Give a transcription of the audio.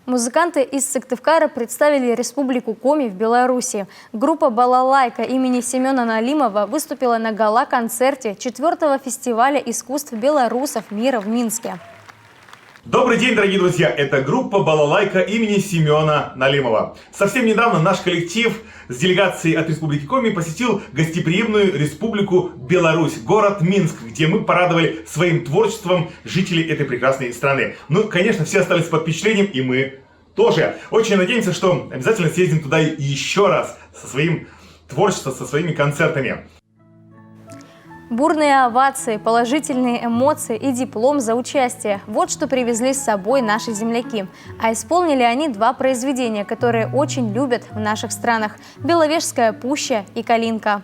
Музыканты из Сыктывкара представили Республику Коми в Беларуси. Группа «Балалайка» имени Семена Налимова выступила на гала-концерте 4-го фестиваля искусств белорусов мира в Минске. Добрый день, дорогие друзья! Это группа «Балалайка» имени Семена Налимова. Совсем недавно наш коллектив с делегацией от Республики Коми посетил гостеприимную Республику Беларусь, город Минск, где мы порадовали своим творчеством жителей этой прекрасной страны. Ну, конечно, все остались под впечатлением, и мы тоже. Очень надеемся, что обязательно съездим туда еще раз со своим творчеством, со своими концертами. Бурные овации, положительные эмоции и диплом за участие – вот что привезли с собой наши земляки. А исполнили они два произведения, которые очень любят в наших странах – «Беловежская пуща» и «Калинка».